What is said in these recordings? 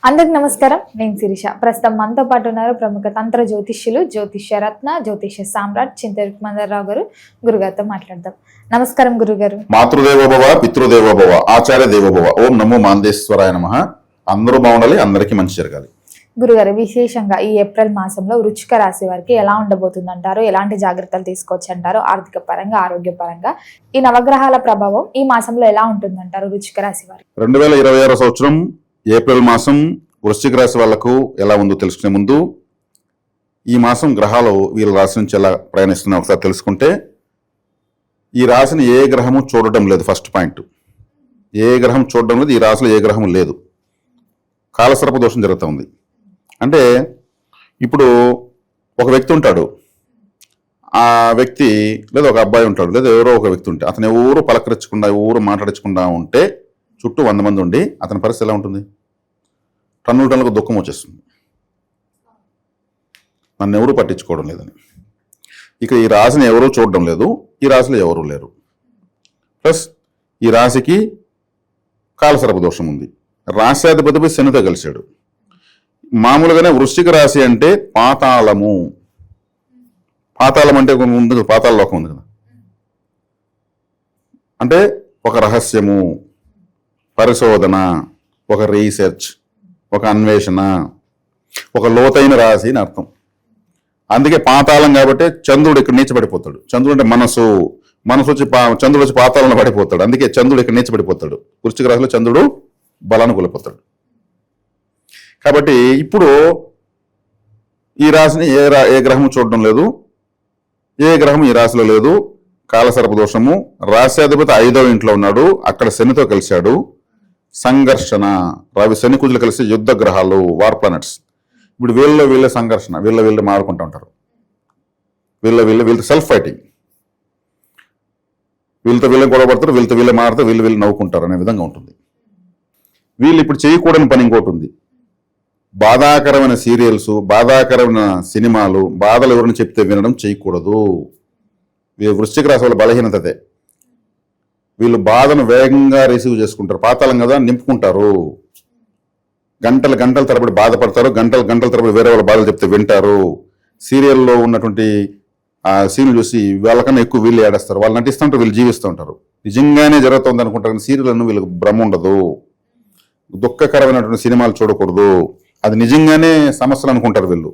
అందరికి నమస్కారం. నేను శిరీష. ప్రస్తుతం మనతో పాటు ఉన్నారు ప్రముఖ తంత్ర జ్యోతిష్యులు, జ్యోతిష్య రత్న, జ్యోతిష్య సామ్రాట్ చింతరుక్ మందర్రావు గారు. గురుగారితో మాట్లాడదాం. నమస్కారం గురుగారు. మాతృదేవోభవ, పితృదేవోభవ, ఆచార్య దేవోభవ. ఓం నమో మాందేశ్వరాయ నమః. అందరూ బాగుండాలి, అందరికీ మంచి జరగాలి. గురుగారు, విశేషంగా ఈ ఏప్రిల్ మాసంలో వృశ్చిక రాశి వారికి ఎలా ఉండబోతుంది అంటారు? ఎలాంటి జాగ్రత్తలు తీసుకోవచ్చు అంటారు? ఆర్థిక పరంగా, ఆరోగ్యపరంగా ఈ నవగ్రహాల ప్రభావం ఈ మాసంలో ఎలా ఉంటుందంటారు వృశ్చిక రాశి వారికి? 2026 సంవత్సరం ఏప్రిల్ మాసం వృశ్చిక రాశి వాళ్లకు ఎలా ఉందో తెలుసుకునే ముందు ఈ మాసం గ్రహాలు వీళ్ళ రాశి నుంచి ఎలా ప్రయాణిస్తున్నాయో ఒకసారి తెలుసుకుంటే, ఈ రాశిని ఏ గ్రహము చూడటం లేదు. ఫస్ట్ పాయింట్, ఏ గ్రహం చూడడం లేదు. ఈ రాశిలో ఏ గ్రహం లేదు. కాలసర్ప దోషం జరుగుతుంది. అంటే ఇప్పుడు ఒక వ్యక్తి ఉంటాడు, ఆ వ్యక్తి లేదా ఒక అబ్బాయి ఉంటాడు, లేదా ఎవరో ఒక వ్యక్తి ఉంటే అతను ఎవరు పలకరించకుండా, ఎవరు మాట్లాడించకుండా ఉంటే చుట్టూ 100 మంది ఉండి అతని పరిస్థితి ఎలా ఉంటుంది? టన్నులకు దుఃఖం వచ్చేస్తుంది, నన్ను ఎవరు పట్టించుకోవడం లేదని. ఇక ఈ రాశిని ఎవరూ చూడడం లేదు, ఈ రాశిలో ఎవరూ లేరు. ప్లస్ ఈ రాశికి కాలసర్ప దోషం ఉంది. రాశ్యాధిపతిపై శనితో కలిశాడు. మామూలుగానే వృశ్చిక రాశి అంటే పాతాళము. పాతాళం అంటే ఉంది, పాతాళ లోకం ఉంది కదా. అంటే ఒక రహస్యము, పరిశోధన, ఒక రీసెర్చ్, ఒక అన్వేషణ, ఒక లోతైన రాశి అని అర్థం. అందుకే పాతాళం కాబట్టి చంద్రుడు ఇక్కడ నీచబడిపోతాడు. చంద్రుడు అంటే మనసు వచ్చి చంద్రుడు వచ్చి పాతాళంలో పడిపోతాడు. అందుకే చంద్రుడు ఇక్కడ నీచబడిపోతాడు. వృశ్చిక రాశిలో చంద్రుడు బలాన్ని కోల్పోతాడు. కాబట్టి ఇప్పుడు ఈ రాశిని ఏ గ్రహము చూడడం లేదు, ఏ గ్రహం ఈ రాశిలో లేదు. కాలసర్ప దోషము. రాశ్యాధిపతి 5వ ఇంట్లో ఉన్నాడు, అక్కడ శనితో కలిశాడు. సంఘర్షణ, రవి శని కుజులు కలిసి యుద్ధ గ్రహాలు, వార్ ప్లానెట్స్. ఇప్పుడు వీళ్ళ సంఘర్షణ, వీళ్ళు మారుకుంటూ ఉంటారు. వీళ్ళతో సెల్ఫ్ ఫైటింగ్, వీళ్ళతో గొడవ పడతారు, వీళ్ళే మారుతారు, వీళ్ళు నవ్వుకుంటారు అనే విధంగా ఉంటుంది. వీళ్ళు ఇప్పుడు చేయకూడని పని ఇంకోటి ఉంది. బాధాకరమైన సీరియల్స్, బాధాకరమైన సినిమాలు, బాధలు ఎవరిని చెప్తే వినడం చేయకూడదు. వృశ్చిక రాశి వాళ్ళ బలహీనత అదే. వీళ్ళు బాధను వేగంగా రిసీవ్ చేసుకుంటారు. పాతాళం కదా, నింపుకుంటారు. గంటల తరబడి బాధపడతారు, గంటల తరబడి వేరే వాళ్ళ బాధలు చెప్తే వింటారు. సీరియల్లో ఉన్నటువంటి ఆ సీన్లు చూసి వాళ్ళకన్నా ఎక్కువ వీళ్ళు ఏడేస్తారు. వాళ్ళు నటిస్తుంటారు, వీళ్ళు జీవిస్తూ ఉంటారు. నిజంగానే జరుగుతుంది అనుకుంటారు, కానీ సీరియల్ వీళ్ళకి భ్రమ ఉండదు. దుఃఖకరమైనటువంటి సినిమాలు చూడకూడదు, అది నిజంగానే సమస్యలు అనుకుంటారు వీళ్ళు.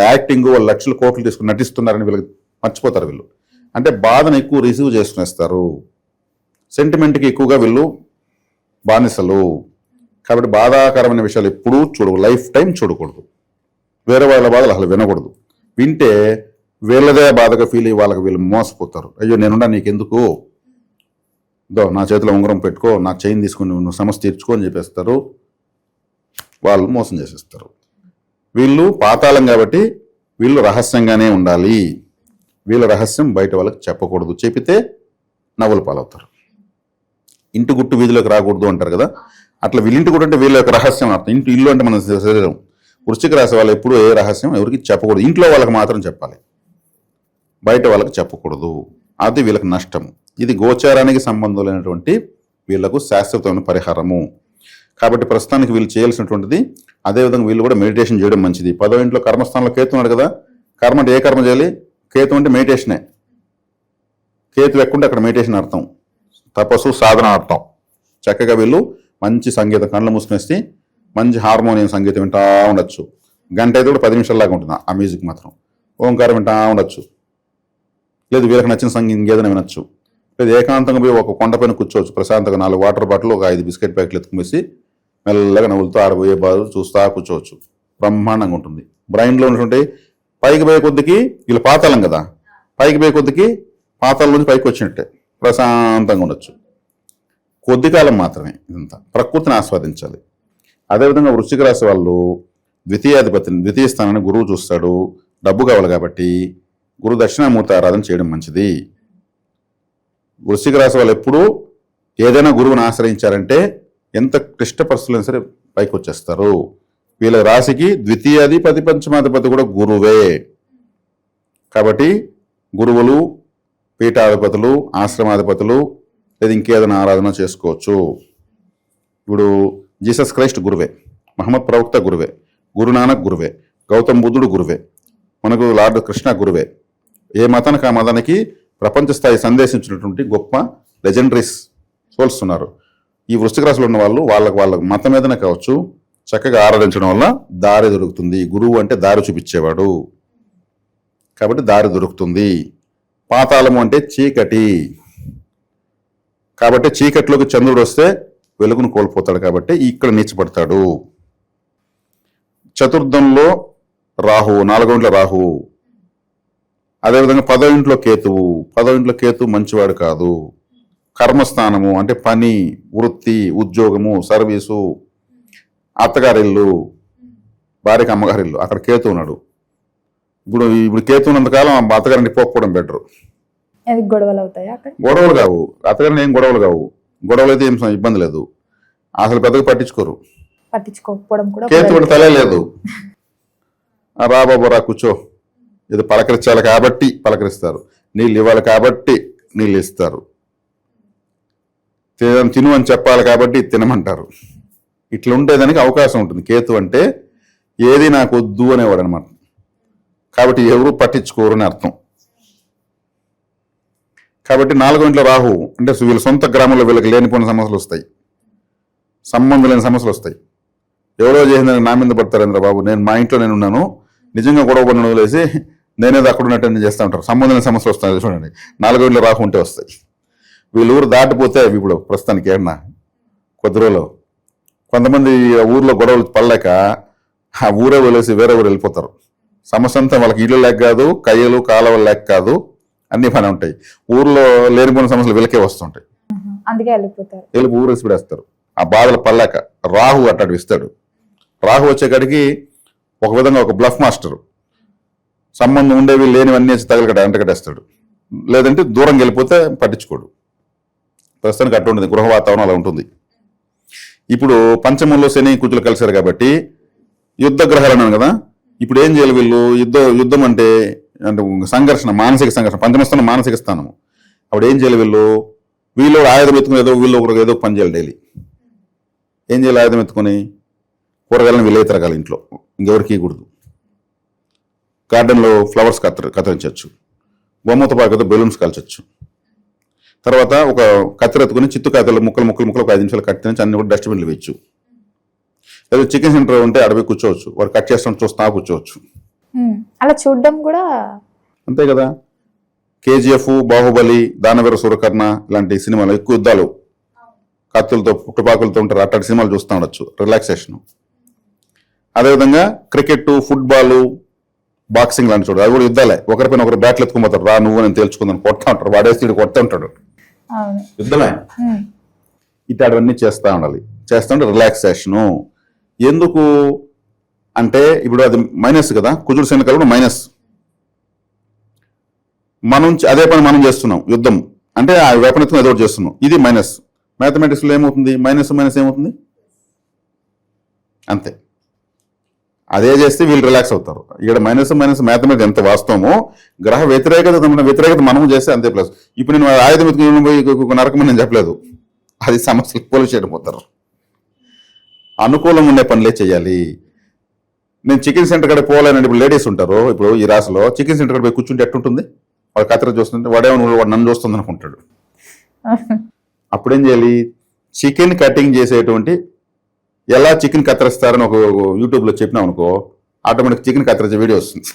యాక్టింగ్ వాళ్ళు లక్షల కోట్లు తీసుకుని నటిస్తున్నారని వీళ్ళకి మర్చిపోతారు. వీళ్ళు అంటే బాధను ఎక్కువ రిసీవ్ చేసుకునేస్తారు. సెంటిమెంట్కి ఎక్కువగా వీళ్ళు బానిసలు. కాబట్టి బాధాకరమైన విషయాలు ఎప్పుడూ లైఫ్ టైం చూడకూడదు. వేరే వాళ్ళ బాధలు అసలు వినకూడదు. వింటే వీళ్ళదే బాధగా ఫీల్ అయ్యి వీళ్ళు మోసపోతారు. అయ్యో నేనుండా నీకెందుకు, నా చేతిలో ఉంగరం పెట్టుకో, నా చైన్ తీసుకుని నువ్వు సమస్య తీర్చుకో అని చెప్పేస్తారు. వాళ్ళు మోసం చేసేస్తారు. వీళ్ళు పాతాళం కాబట్టి వీళ్ళు రహస్యంగానే ఉండాలి. వీళ్ళ రహస్యం బయట వాళ్ళకి చెప్పకూడదు. చెబితే నవ్వులు పాలవుతారు. ఇంటి గుట్టు వీధిలోకి రాకూడదు అంటారు కదా, అట్లా వీళ్ళింటి గుట్టు అంటే వీళ్ళ యొక్క రహస్యం అర్థం. ఇల్లు అంటే మన శరీరం. వృశ్చిక రాశి వాళ్ళు ఎప్పుడు ఏ రహస్యం ఎవరికి చెప్పకూడదు. ఇంట్లో వాళ్ళకి మాత్రం చెప్పాలి, బయట వాళ్ళకి చెప్పకూడదు. అది వీళ్ళకి నష్టం. ఇది గోచారానికి సంబంధం లేనటువంటి వీళ్లకు శాశ్వతమైన పరిహారము. కాబట్టి ప్రస్తుతానికి వీళ్ళు చేయాల్సినటువంటిది అదేవిధంగా వీళ్ళు కూడా మెడిటేషన్ చేయడం మంచిది. 10వ ఇంట్లో కర్మస్థానంలో కేతు ఉన్నాడు కదా. కర్మ అంటే ఏ కర్మ చేయాలి? కేతు అంటే మెడిటేషనే. కేతు ఎక్కుంటే అక్కడ మెడిటేషన్ అర్థం, తపస్సు, సాధన అర్థం. చక్కగా వీళ్ళు మంచి సంగీతం, కళ్ళు మూసుకునేసి మంచి హార్మోనియం సంగీతం వింటా ఉండొచ్చు. గంట అయితే కూడా 10 నిమిషాలలాగా ఉంటుంది ఆ మ్యూజిక్ మాత్రం. ఓంకారం వింటా ఉండొచ్చు. లేదు వీళ్ళకి నచ్చిన సంగీతం ఏదైనా వినొచ్చు. లేదు ఏకాంతంగా పోయి ఒక కొండపైన కూర్చోవచ్చు ప్రశాంతంగా. 4 వాటర్ బాటిల్, ఒక 5 బిస్కెట్ ప్యాకెట్లు ఎత్తుకునేసి మెల్లగా నవ్వులతో ఆడబోయే బాధలు చూస్తా కూర్చోవచ్చు. బ్రహ్మాండంగా ఉంటుంది. బ్రెయిన్లో ఉన్నటువంటి పైకి పోయే కొద్దికి వీళ్ళు పాతాళం కదా, పైకి పోయే కొద్దికి పాతాళం నుంచి పైకి వచ్చినట్టే ప్రశాంతంగా ఉండొచ్చు. కొద్ది కాలం మాత్రమే ఇదంతా. ప్రకృతిని ఆస్వాదించాలి. అదేవిధంగా వృశ్చిక రాశి వాళ్ళు ద్వితీయ స్థానాన్ని గురువు చూస్తాడు. డబ్బు కావాలి కాబట్టి గురు దక్షిణామూర్తి ఆరాధన చేయడం మంచిది. వృశ్చిక రాశి వాళ్ళు ఎప్పుడూ ఏదైనా గురువుని ఆశ్రయించారంటే ఎంత క్లిష్ట పరిస్థితులైనా సరే పైకి వచ్చేస్తారు. వీళ్ళ రాశికి ద్వితీయాధిపతి, పంచమాధిపతి కూడా గురువే. కాబట్టి గురువులు, పీఠాధిపతులు, ఆశ్రమాధిపతులు లేదా ఇంకేదైనా ఆరాధన చేసుకోవచ్చు. ఇప్పుడు జీసస్ క్రైస్ట్ గురువే, మహమ్మద్ ప్రవక్త గురువే, గురునానక్ గురువే, గౌతమ్ బుద్ధుడు గురువే, మనకు లార్డ్ కృష్ణ గురువే. ఏ మతానికి ఆ మతానికి ప్రపంచ స్థాయి సందేశించినటువంటి గొప్ప లెజెండరీస్ సోల్స్ ఉన్నారు. ఈ వృశ్చిక రాశిలో ఉన్న వాళ్ళు వాళ్ళ మతం మీదనే కావచ్చు చక్కగా ఆరాధించడం వల్ల దారి దొరుకుతుంది. గురువు అంటే దారి చూపించేవాడు కాబట్టి దారి దొరుకుతుంది. పాతాళము అంటే చీకటి కాబట్టి చీకటిలోకి చంద్రుడు వస్తే వెలుగును కోల్పోతాడు కాబట్టి ఇక్కడ నీచపడతాడు. చతుర్థంలో రాహువు, 4వ ఇంట్లో రాహువు, అదేవిధంగా 10వ ఇంట్లో కేతువు. 10వ ఇంట్లో కేతువు మంచివాడు కాదు. కర్మస్థానము అంటే పని, వృత్తి, ఉద్యోగము, సర్వీసు, అత్తగారిల్లు, భార్యకి అమ్మగారిల్లు, అక్కడ కేతు ఉన్నాడు. ఇప్పుడు కేతు ఉన్నంతకాలం అత్తగారిని పోకపోవడం బెటర్. అది గొడవలు అవుతాయా అక్కడ? గొడవలు కావు, అత్తగారిని ఏం గొడవలు కావు. గొడవలు అయితే ఏం ఇబ్బంది లేదు, అసలు పెద్దగా పట్టించుకోరు. పట్టించుకోకపోవడం కూడా కేతు కూడా తలే లేదు. రా బాబు రా కూర్చో, ఇది పలకరించాలి కాబట్టి పలకరిస్తారు, నీళ్ళు ఇవ్వాలి కాబట్టి నీళ్ళు ఇస్తారు, తిను అని చెప్పాలి కాబట్టి తినమంటారు. ఇట్లా ఉండేదానికి అవకాశం ఉంటుంది. కేతు అంటే ఏది నాకు వద్దు అనేవాడు అనమాట. కాబట్టి ఎవరు పట్టించుకోరు అని అర్థం. కాబట్టి 4వ ఇంట్లో రాహు అంటే వీళ్ళ సొంత గ్రామంలో వీళ్ళకి లేనిపోయిన సమస్యలు వస్తాయి, సంబంధం లేని సమస్యలు వస్తాయి. ఎవరో చేసిందని నా మీద పడతారు బాబు, మా ఇంట్లో నేను ఉన్నాను, నిజంగా గొడవ పడిన వదిలేసి నేనేదో అక్కడ ఉన్నట్టు చేస్తూ ఉంటారు. సంబంధం లేని సమస్యలు వస్తాయి చూడండి. 4వ ఇంట్లో రాహు ఉంటే వస్తాయి. వీళ్ళు ఊరు దాటిపోతే ఇప్పుడు ప్రస్తుతానికి ఏమన్నా కొద్ది రోజులు కొంతమంది ఊర్లో గొడవలు పడలేక ఆ ఊరే వదిలేసి వేరే ఊరు వెళ్ళిపోతారు. సమస్య అంతా వాళ్ళకి ఇల్లు లేక కాదు, కయ్యలు కాలువలు లేక కాదు, అన్ని పని ఉంటాయి. ఊర్లో లేనిపోయిన సమస్యలు వీళ్ళకే వస్తుంటాయి, అందుకే వెళ్ళిపోతారు. వెళ్ళి ఊరు వేసి పెడేస్తారు. ఆ బాధలు పడలేక రాహు అట్టాడు ఇస్తాడు. రాహు వచ్చేకాడికి ఒక విధంగా ఒక బ్లఫ్ మాస్టర్, సంబంధం ఉండేవి లేనివన్నీ అంటకట్టేస్తాడు. లేదంటే దూరంగా వెళ్ళిపోతే పట్టించుకోడు. ప్రస్తుతానికి అట్టు ఉంటుంది, గృహ వాతావరణం అలా ఉంటుంది. ఇప్పుడు పంచమంలో శని కుజులు కలిశారు కాబట్టి యుద్ధ గ్రహాలు అన్నాను కదా. ఇప్పుడు ఏం చేయాలి వీళ్ళు? యుద్ధం అంటే సంఘర్షణ, మానసిక సంఘర్షణ. పంచమస్థానం మానసిక స్థానము. అప్పుడు ఏం చేయాలి వీళ్ళు ఆయుధం ఎత్తుకుని వీళ్ళు ఒకరికి ఏదో పని చేయాలి. డైలీ ఏం చేయాలి? ఆయుధం ఎత్తుకొని కూరగాయలను వీళ్ళే తిరగాలి, ఇంట్లో ఇంకెవరికి ఇవ్వకూడదు. గార్డెన్లో ఫ్లవర్స్ కత్తిరించవచ్చు, బొమ్మతో పాటు బెలూన్స్ కాల్చవచ్చు. తర్వాత ఒక కత్తిర ఎత్తుకుని చిత్తు కాయలు ముక్కలు ఒక 5 నిమిషాలు కత్తిరించి అన్ని కూడా డస్ట్బిన్లు వేయచ్చు. లేదా చికెన్ సెంటర్ ఉంటే అడవి కూర్చోవచ్చు, వారు కట్ చేస్తాం చూస్తా కూర్చోవచ్చు. అలా చూడడం కూడా అంతే కదా. కేజీఎఫ్, బాహుబలి, దానవీర సూరకర్ణ ఇలాంటి సినిమాలు ఎక్కువ యుద్ధాలు కత్తులతో పుట్టుపాకులతో ఉంటారు. అట్లాంటి సినిమాలు చూస్తూ ఉండొచ్చు, రిలాక్సేషన్. అదేవిధంగా క్రికెట్, ఫుట్బాల్, బాక్సింగ్ లాంటి చూడు, అవి కూడా యుద్ధాలే. ఒకరిపైన ఒకరు బ్యాట్లు ఎత్తుకుపోతారు, రా నువ్వు నేను తేల్చుకుందని కొడతా ఉంటారు, వాడేసి కొడతా ఉంటాడు, యుద్ధమే. ఇట్లాంటివన్నీ చేస్తూ ఉండాలి. చేస్తుంటే రిలాక్సేషను. ఎందుకు అంటే ఇప్పుడు అది మైనస్ కదా, కుజుడు శని కూడా మైనస్. అదే పని మనం చేస్తున్నాం, యుద్ధం అంటే ఆ వేపనెత్తుకుని ఏదో ఒకటి చేస్తున్నాం, ఇది మైనస్. మ్యాథమెటిక్స్లో ఏమవుతుంది? మైనస్ ఏమవుతుంది? అంతే. అదే చేస్తే వీళ్ళు రిలాక్స్ అవుతారు. ఇక్కడ మైనస్ మ్యాథమెటిక్స్ ఎంత వాస్తవమో గ్రహ వ్యతిరేకత మనము చేస్తే అంతే ప్లస్. ఇప్పుడు నేను ఆయుధం ఎత్తుకుని పోయి నరకమని నేను చెప్పలేదు, అది సమస్యలు పోలీస్ చేయడం పోతారు. అనుకూలంగా ఉండే పనులే చేయాలి. నేను చికెన్ సెంటర్ కాడ పోలేనండి. ఇప్పుడు లేడీస్ ఉంటారు, ఇప్పుడు ఈ రాశిలో చికెన్ సెంటర్ కాడ పోయి కూర్చుంటే ఎట్టుంటుంది? వాడు కత్తిర చూస్తుంటే వాడు నన్ను చూస్తుంది అనుకుంటాడు. అప్పుడేం చేయాలి? చికెన్ కటింగ్ చేసేటువంటి ఎలా చికెన్ కత్తిరిస్తారని ఒక యూట్యూబ్లో చెప్పినాం అనుకో, ఆటోమేటిక్ చికెన్ కత్తిరించే వీడియో వస్తుంది,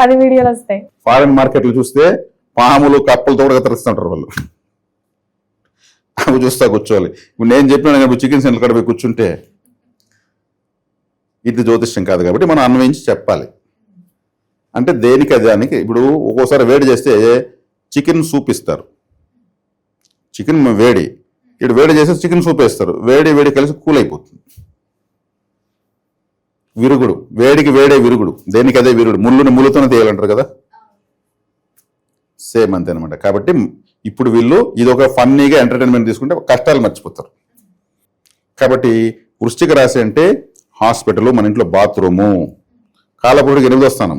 10 వీడియోలు వస్తాయి. ఫారెన్ మార్కెట్లు చూస్తే పాములు, కప్పలతో కూడా కత్తిరిస్తుంటారు వాళ్ళు. అవి చూస్తా కూర్చోవాలి. ఇప్పుడు నేను చెప్పినాను చికెన్ సెంటర్ కాడ పోయి కూర్చుంటే ఇది జ్యోతిష్యం కాదు కాబట్టి మనం అన్వయించి చెప్పాలి. అంటే దేనికి దానికి. ఇప్పుడు ఒక్కోసారి వేడి చేస్తే చికెన్ సూప్ ఇస్తారు, చికెన్ వేడి, ఇప్పుడు వేడి చేస్తే చికెన్ సూప్ వేస్తారు, వేడి కలిసి కూల్ అయిపోతుంది. విరుగుడు, వేడికి వేడే విరుగుడు, దేనికి అదే విరుగుడు. ముళ్ళుతోనే తీయాలంటారు కదా, సేమ్ అంతే అనమాట. కాబట్టి ఇప్పుడు వీళ్ళు ఇది ఒక ఫన్నీగా ఎంటర్టైన్మెంట్ తీసుకుంటే కష్టాలు మర్చిపోతారు. కాబట్టి వృశ్చిక రాశి అంటే హాస్పిటల్, మన ఇంట్లో బాత్రూము. కాలపురుడికి 8వ స్థానం.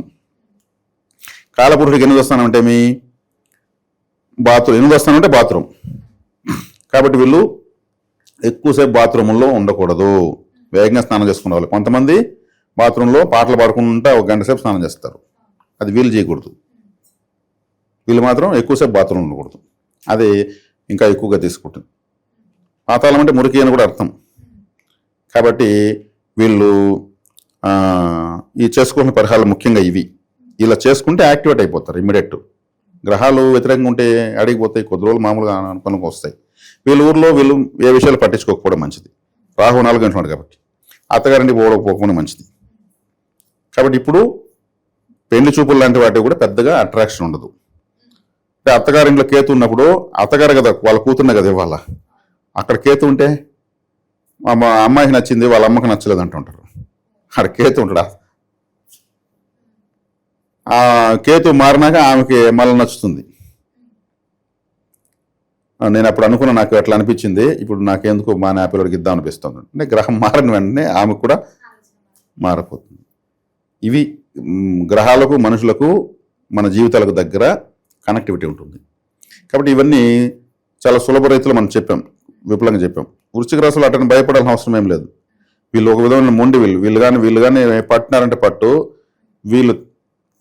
కాలపురుడికి 8వ స్థానం అంటే మీ బాత్రూమ్. 8వ స్థానం అంటే బాత్రూమ్. కాబట్టి వీళ్ళు ఎక్కువసేపు బాత్రూముల్లో ఉండకూడదు. వేగంగా స్నానం చేసుకునే వాళ్ళు. కొంతమంది బాత్రూంలో పాటలు పాడుకుంటా ఒక గంట సేపు స్నానం చేస్తారు. అది వీళ్ళు చేయకూడదు. వీళ్ళు మాత్రం ఎక్కువసేపు బాత్రూంలో ఉండకూడదు. అది ఇంకా ఎక్కువగా తీసుకుంటుంది. పాతాళం అంటే మురికి అని కూడా అర్థం. కాబట్టి వీళ్ళు ఈ చేసుకోవాల్సిన పరిహారాలు ముఖ్యంగా ఇవి. ఇలా చేసుకుంటే యాక్టివేట్ అయిపోతారు ఇమ్మీడియట్. గ్రహాలు వ్యతిరేకంగా ఉంటే అడిగిపోతాయి, కొద్ది రోజులు మామూలుగా అనుకునికి వస్తాయి. వీళ్ళ ఊర్లో వీళ్ళు ఏ విషయాలు పట్టించుకోకపోవడం మంచిది. రాహు 4 గంటలు కాబట్టి అత్తగారింటి పోకపోవడం మంచిది. కాబట్టి ఇప్పుడు పెళ్లి చూపులు లాంటి వాటికి కూడా పెద్దగా అట్రాక్షన్ ఉండదు. అంటే అత్తగారింట్లో కేతు ఉన్నప్పుడు అత్తగారు కదా వాళ్ళ కూతురునే కదా ఇవాళ, అక్కడ కేతు ఉంటే మా అమ్మాయికి నచ్చింది వాళ్ళ అమ్మకి నచ్చలేదు అంటుంటారు. అక్కడ కేతు ఉంటాడా? ఆ కేతు మారినాక ఆమెకి మళ్ళీ నచ్చుతుంది. నేను అప్పుడు అనుకున్నా, నాకు అట్లా అనిపించింది. ఇప్పుడు నాకెందుకు మా నాపిలోడికి ఇద్దాం అనిపిస్తుంది. అంటే గ్రహం మారిన వెంటనే ఆమెకు కూడా మారిపోతుంది. ఇవి గ్రహాలకు మనుషులకు మన జీవితాలకు దగ్గర కనెక్టివిటీ ఉంటుంది. కాబట్టి ఇవన్నీ చాలా సులభ రీతిలో మనం చెప్పాం, విపులంగా చెప్పాం. వృశ్చిక రాశులు అటని భయపడాల్సిన అవసరం ఏం లేదు. వీళ్ళు ఒక విధమైన మొండి వీళ్ళు కానీ పట్టినారంటే పట్టు, వీళ్ళు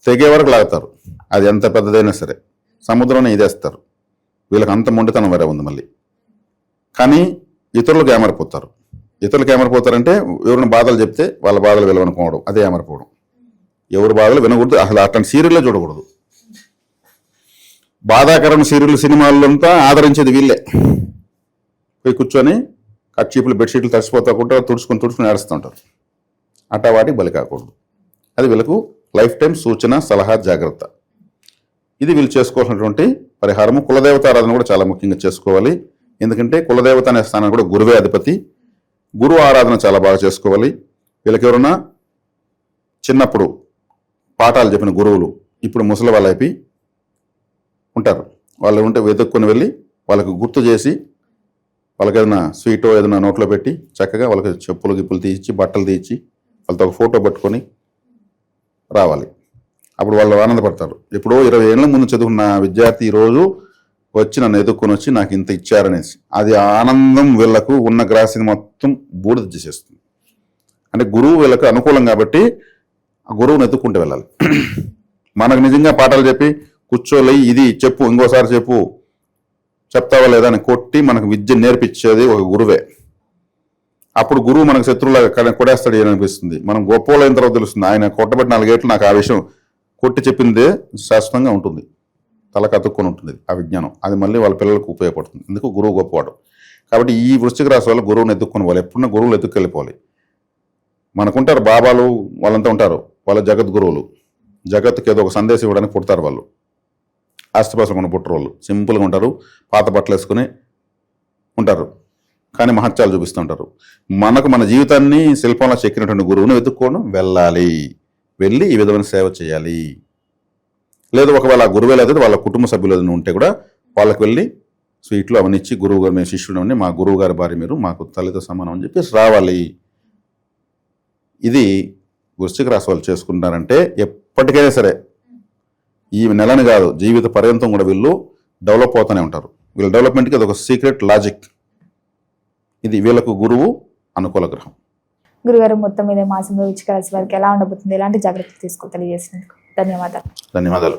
తెగే వరకు లాగుతారు. అది ఎంత పెద్దదైనా సరే సముద్రంలో ఇదేస్తారు. వీళ్ళకి అంత మొండితనం వేరే ఉంది మళ్ళీ. కానీ ఇతరులకు ఏమరిపోతారు. ఇతరులకు ఏమరిపోతారంటే ఎవరైనా బాధలు చెప్తే వాళ్ళ బాధలు విలువనుకోవడం, అదే ఏమరిపోవడం. ఎవరి బాధలు వినకూడదు, అసలు అట్లాంటి సీరియల్లో చూడకూడదు. బాధాకరమైన సీరియల్ సినిమాల్లో అంతా ఆదరించేది వీళ్ళే. పోయి కూర్చొని కట్చీపులు బెడ్షీట్లు తడిసిపోతాకుంటే తుడుచుకుని ఏడుస్తుంటారు. అట్టా వాటికి బలి కాకూడదు. అది వీళ్ళకు లైఫ్ టైం సూచన, సలహా, జాగ్రత్త. ఇది వీళ్ళు చేసుకోవాల్సినటువంటి పరిహారము. కులదేవత ఆరాధన కూడా చాలా ముఖ్యంగా చేసుకోవాలి. ఎందుకంటే కులదేవత అనే స్థానం కూడా గురువే అధిపతి. గురువు ఆరాధన చాలా బాగా చేసుకోవాలి. వీళ్ళకి ఎవరన్నా చిన్నప్పుడు పాఠాలు చెప్పిన గురువులు ఇప్పుడు ముసలి వాళ్ళు అయిపోయి ఉంటారు. వాళ్ళు ఉంటే వెతుక్కొని వెళ్ళి వాళ్ళకి గుర్తు చేసి వాళ్ళకి ఏదైనా స్వీటో ఏదైనా నోట్లో పెట్టి చక్కగా వాళ్ళకి చెప్పులు గిప్పులు తీయించి బట్టలు తీయించి వాళ్ళతో ఒక ఫోటో పట్టుకొని రావాలి. అప్పుడు వాళ్ళు ఆనందపడతారు. ఎప్పుడో 20 ఏళ్ళ ముందు చదువుకున్న విద్యార్థి ఈరోజు వచ్చి నన్ను ఎదుక్కొని వచ్చి నాకు ఇంత ఇచ్చారనేసి అది ఆనందం వీళ్ళకు ఉన్న గ్రాసిని మొత్తం బూడిద చేసేస్తుంది. అంటే గురువు వీళ్ళకు అనుకూలం కాబట్టి ఆ గురువుని ఎత్తుక్కుంటూ వెళ్ళాలి. మనకు నిజంగా పాఠాలు చెప్పి కూర్చోలే ఇది చెప్పు ఇంకోసారి చెప్పు చెప్తావా లేదా అని కొట్టి మనకు విద్య నేర్పించేది ఒక గురువే. అప్పుడు గురువు మనకు శత్రువులాగా కొడేస్తాడు అని అనిపిస్తుంది. మనం గొప్పలైన తర్వాత తెలుస్తుంది ఆయన కొట్టబెట్టి 4 ఏళ్ళు నాకు ఆ విషయం కొట్టి చెప్పిందే శాశ్వతంగా ఉంటుంది, తలకు అతుక్కొని ఉంటుంది ఆ విజ్ఞానం. అది మళ్ళీ వాళ్ళ పిల్లలకు ఉపయోగపడుతుంది. ఎందుకు గురువు గొప్పవాడు. కాబట్టి ఈ వృశ్చిక రాశి వల్ల గురువుని ఎత్తుక్కొని వాళ్ళు ఎప్పుడన్నా గురువులు ఎత్తుకెళ్ళిపోవాలి. మనకుంటారు బాబాలు, వాళ్ళంతా ఉంటారు, వాళ్ళ జగద్గురువులు. జగత్తుకి ఏదో ఒక సందేశం ఇవ్వడానికి పుడతారు వాళ్ళు. ఆస్తిపాస్తులు కొన్ని పుట్టరు వాళ్ళు. సింపుల్గా ఉంటారు, పాత బట్టలు వేసుకుని ఉంటారు, కానీ మహత్యాలు చూపిస్తుంటారు. మనకు మన జీవితాన్ని శిల్పంలో చెక్కినటువంటి గురువుని వెతుక్కోవడం వెళ్ళాలి. వెళ్ళి ఈ విధమైన సేవ చేయాలి. లేదు ఒకవేళ ఆ గురువే లేదు వాళ్ళ కుటుంబ సభ్యులు ఏదైనా ఉంటే కూడా వాళ్ళకి వెళ్ళి స్వీట్లు అవన్నీ ఇచ్చి గురువు గారు మేము శిష్యుడు అని, మా గురువు గారి భార్య మీరు, మాకు తల్లితో సమానం అని చెప్పేసి రావాలి. ఇది వృశ్చిక రాశి వాళ్ళు చేసుకుంటారంటే ఎప్పటికైనా సరే ఈ నెలని కాదు జీవిత పర్యంతం కూడా వీళ్ళు డెవలప్ అవుతూనే ఉంటారు. వీళ్ళ డెవలప్మెంట్కి అది ఒక సీక్రెట్ లాజిక్. ఇది వీళ్ళకు గురువు అనుకూల గ్రహం. గురుగారు మొత్తం మీద మాసంలో వృశ్చిక రాశి వారికి ఎలా ఉండబోతుంది, ఎలాంటి జాగ్రత్తలు తెలియజేసినందుకు ధన్యవాదాలు. ధన్యవాదాలు.